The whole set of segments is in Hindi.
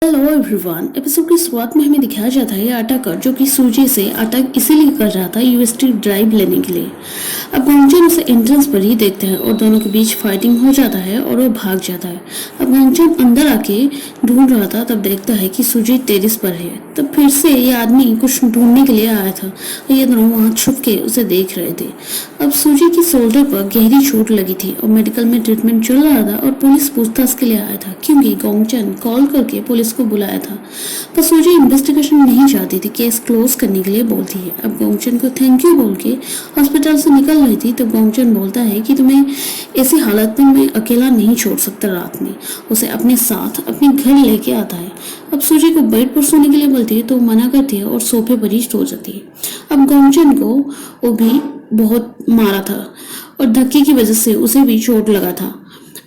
Hello everyone. एपिसोड की शुरुआत में हमें दिखाया जाता है अटैकर जो कि सूजी से अटैक इसीलिए कर रहा था यूएसटी ड्राइव लेने के लिए। अब गंगचन उसे एंट्रेंस पर ही देखते हैं और दोनों के बीच फाइटिंग हो जाता है और वो भाग जाता है। अब गंगचन अंदर आके ढूंढ रहा था, तब देखता है कि सूजी टेरिस पर है। तब फिर से ये आदमी कुछ ढूंढने के लिए आया था और ये दोनों वहाँ छुप के उसे देख रहे थे। अब सूजी की शोल्डर पर गहरी चोट लगी थी और मेडिकल में ट्रीटमेंट चल रहा था और पुलिस पूछताछ के लिए आया था क्योंकि गंगचन कॉल करके पुलिस को बुलाया था। पर सूजी इन्वेस्टिगेशन नहीं चाहती थी, केस क्लोज करने के लिए बोलती है। अब गंगचन को थैंक यू बोल के हॉस्पिटल से निकल रही थी, तब गंगचन बोलता है कि तुम्हें ऐसी हालत में मैं अकेला नहीं छोड़ सकता। रात में उसे अपने साथ अपने घर लेके आता है। अब सूजी को बेड पर सोने के लिए बोलती है तो मना करती है और सोफे पर ही सो जाती है। अब गंगचन को वो भी बहुत मारा था और धक्के की वजह से उसे भी चोट लगा था,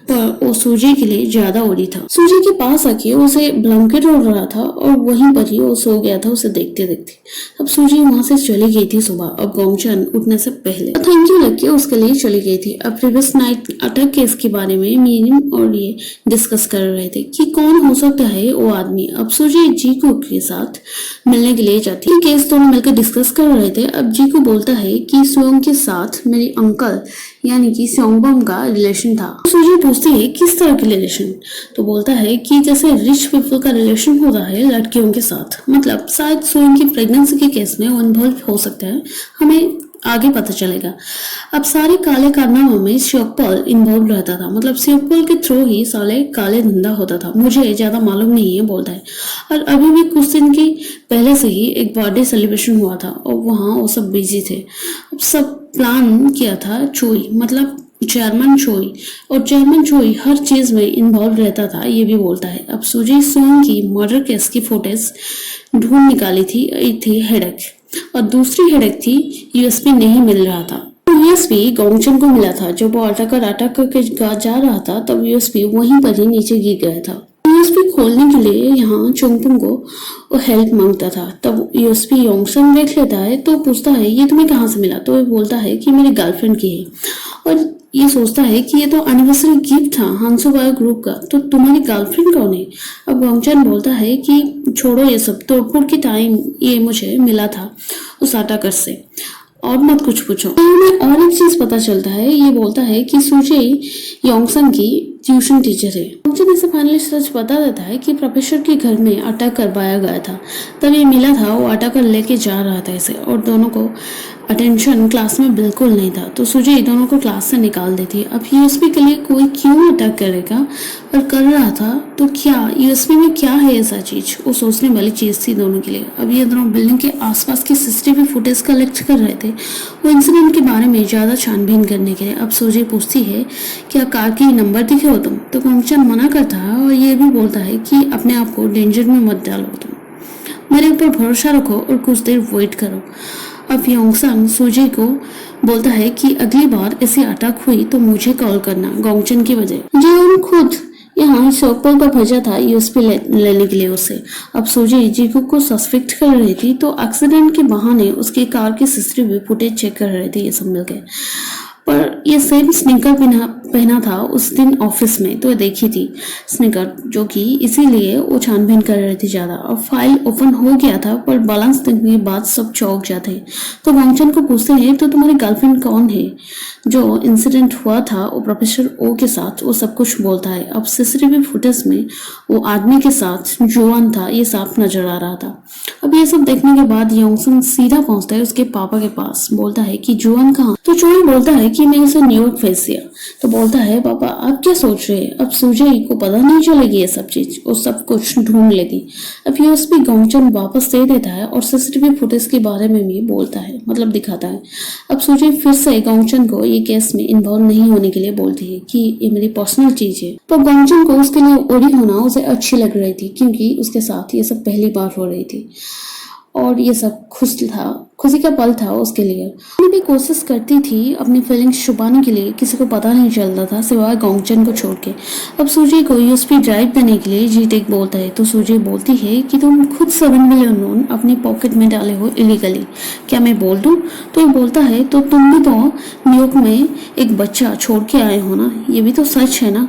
पर वो सूजी के लिए ज्यादा हो रही था। सूजी के पास आके उसे ब्लैंकेट ओढ़ रहा था और वहीं पर ही वो सो गया था उसे देखते देखते। अब सूजी वहां से चली गई थी सुबह। अब गंगचन उठने से पहले थैंक यू लग के उसके लिए चली गई थी। अब प्रीवियस नाइट अटैक केस के बारे में मीनिंग और ये डिस्कस कर रहे थे कि कौन हो सकता है वो आदमी। अब सूजी जीको के साथ मिलने के लिए जाती है। केस दोनों मिलकर डिस्कस कर रहे थे। अब जीको बोलता है कि सोंग के साथ मेरे अंकल यानी कि सोंगबम का रिलेशन था। सूजी पूछती है किस तरह के रिलेशन, तो बोलता है कि जैसे रिच पीपल का रिलेशन होता है लड़कियों के साथ, मतलब शायद सोंग की प्रेगनेंसी के केस में वो इन्वॉल्व हो सकता है, हमें आगे पता चलेगा। अब सारे काले कारनामों में शिवपाल इन्वॉल्व रहता था, मतलब शिवपाल के थ्रू ही साले काले धंधा होता था। मुझे ज्यादा मालूम नहीं है बोलता है। और अभी भी कुछ दिन की पहले से ही एक बर्थडे सेलिब्रेशन हुआ था और वहाँ वो सब बिजी थे। अब सब प्लान किया था चोई, मतलब चेयरमैन चोई, और चेयरमैन चोई हर चीज में इन्वॉल्व रहता था, ये भी बोलता है। अब सूजी सोंग की मर्डर केस की फुटेज ढूंढ निकाली थी, एक थी हेडेक और दूसरी हेडेक थी यूएसपी नहीं मिल रहा था। यूएसपी गंगचन को मिला था। जब वो अटैक करके जा रहा था तब यूएसपी वहीं पर ही नीचे गिर गया था। यूएसपी खोलने के लिए यहाँ चोंगपुंग को हेल्प मांगता था। तब यूएसपी योंगसन देख लेता है तो पूछता है ये तुम्हें कहाँ से मिला, तो वो बोलता है कि मेरी गर्लफ्रेंड की है। और ये सोचता है कि ये तो एनिवर्सरी गिफ्ट था हांसो बायो ग्रुप का, तो तुम्हारी गर्लफ्रेंड कौन है। अब गंगचन बोलता है कि छोड़ो ये सब, तोड़फोड़ के टाइम ये मुझे मिला था उस अटैकर से, और मत कुछ पूछो। और एक चीज पता चलता है, ये बोलता है कि सूजी योंगसन की ट्यूशन टीचर है। गंगचन इसे फाइनली सच बता देता है कि प्रोफेसर के घर में अटैक करवाया गया था, तब ये मिला था, वो अटैकर लेके जा रहा था इसे, और दोनों को अटेंशन क्लास में बिल्कुल नहीं था, तो सूजी दोनों को क्लास से निकाल देती। अब यूएसपी के लिए कोई क्यों अटैक करेगा और कर रहा था, तो क्या यूएसपी में क्या है ऐसा चीज, वो सोचने वाली चीज थी दोनों के लिए। अब ये दोनों बिल्डिंग के आसपास की सीसीटीवी फुटेज कलेक्ट कर रहे थे वो इंसिडेंट के बारे में ज्यादा छानबीन करने के लिए। अब सूजी पूछती है क्या कार की नंबर दिखे हो तुम, तो गंगचन मना करता है और ये भी बोलता है कि अपने आप को डेंजर में मत डालो, तुम मेरे ऊपर भरोसा रखो और कुछ देर वेट करो। अब योंगसन सूजी को बोलता है कि अगली बार ऐसी अटैक हुई तो मुझे कॉल करना, गंगचन की वजह। जी खुद यहाँ शोकपाल का भेजा था यूएसपी लेने के लिए उसे। अब सूजी जीको को सस्पेक्ट कर रही थी, तो एक्सीडेंट के बहाने उसकी कार की सीसीटीवी फुटेज चेक कर रहे थे ये सब मिलके। पर ये सेम स्निकर पहना था उस दिन ऑफिस में, तो देखी थी स्निकर, जो कि इसीलिए वो छानबीन कर रही थी ज्यादा। और फाइल ओपन हो गया था, पर बैलेंस देखने के बाद सब चौंक जाते हैं। तो गंगचन को पूछते हैं तो तुम्हारी गर्लफ्रेंड कौन है, जो इंसिडेंट हुआ था वो प्रोफेसर ओ के साथ, वो सब कुछ बोलता है। अब सीसीटीवी फुटेज में वो आदमी के साथ जुआन था, ये साफ नजर आ रहा था। अब ये सब देखने के बाद योंगसन सीधा पहुंचता है उसके पापा के पास, बोलता है कि जुआन कहाँ, तो चोई बोलता है कि मैंने उसे न्यूयॉर्क भेज दिया। तो बोलता है पापा आप क्या सोच रहे हैं, अब सूजी को पता नहीं चलेगी ये सब चीज, वो सब कुछ ढूंढ लेगी। अब यूएसपी गंगचन वापस दे देता है और सीसीटीवी फुटेज के बारे में भी बोलता है, मतलब दिखाता है। अब सूजी फिर से गंगचन को ये केस में इन्वॉल्व नहीं होने के लिए बोलती है कि ये मेरी पर्सनल चीज है। तो गंगचन को उसके लिए ओरी होना उसे अच्छी लग रही थी, क्योंकि उसके साथ ये सब पहली बार हो रही थी और ये सब खुशी का पल था उसके लिए। वो भी कोशिश करती थी अपनी फीलिंग्स छुपाने के लिए, किसी को पता नहीं चलता था सिवाय गंगचन को छोड़ के। अब सूजी को यूएसपी ड्राइव देने के लिए जीटेक बोलता है, तो सूजी बोलती है कि तुम खुद 7 मिलियन लोन अपनी पॉकेट में डाले हो इलीगली, क्या मैं बोल दूं। तो ये बोलता है तो तुम भी तो न्यूयॉर्क में एक बच्चा छोड़ के आए हो ना, ये भी तो सच है ना।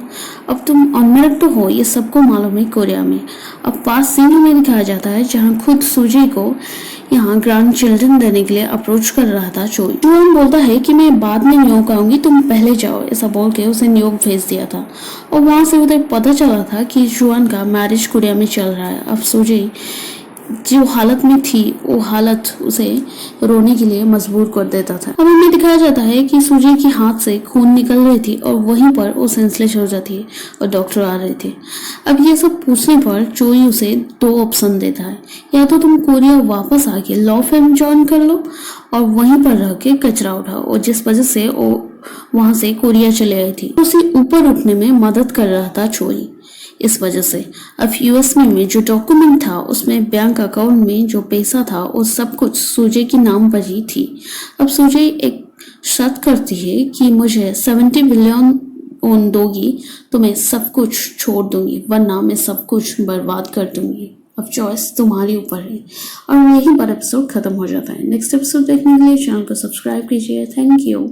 अब तुम अनमेरिड तो हो, ये सबको मालूम है कोरिया में। अब पास सीन हमें दिखाया जाता है जहाँ खुद सूजी को यहाँ ग्रैंड चिल्ड्रन देने के लिए अप्रोच कर रहा था चोई। जुआन बोलता है कि मैं बाद में न्यूयॉर्क आऊंगी, तुम पहले जाओ, ऐसा बोल के उसे न्यूयॉर्क भेज दिया था। और वहां से उधर पता चला था कि जुआन का मैरिज कोरिया में चल रहा है। अब सूजी जो हालत में थी वो हालत उसे रोने के लिए मजबूर कर देता था। अब हमें दिखाया जाता है कि सूजी के हाथ से खून निकल रही थी और वहीं पर वो सेंसलेस हो जाती है और डॉक्टर आ रहे थे। अब ये सब पूछने पर चोई उसे 2 ऑप्शन देता है, या तो तुम कोरिया वापस आके लॉ फर्म ज्वाइन कर लो और वहीं पर रह के कचरा उठाओ, और जिस वजह से वो वहां से कोरिया चले आई थी। उसे ऊपर उठने में मदद कर रहा था चोई। इस वजह से अब यूएस में जो डॉक्यूमेंट था उसमें बैंक अकाउंट में जो पैसा था वो सब कुछ सूजे के नाम पर ही थी। अब सूजे एक शर्त करती है कि मुझे 70 बिलियन दोगी तो मैं सब कुछ छोड़ दूंगी, वरना मैं सब कुछ बर्बाद कर दूंगी। अब चॉइस तुम्हारे ऊपर है। और यहीं पर एपिसोड खत्म हो जाता है। नेक्स्ट एपिसोड देखने के लिए चैनल को सब्सक्राइब कीजिए। Thank you.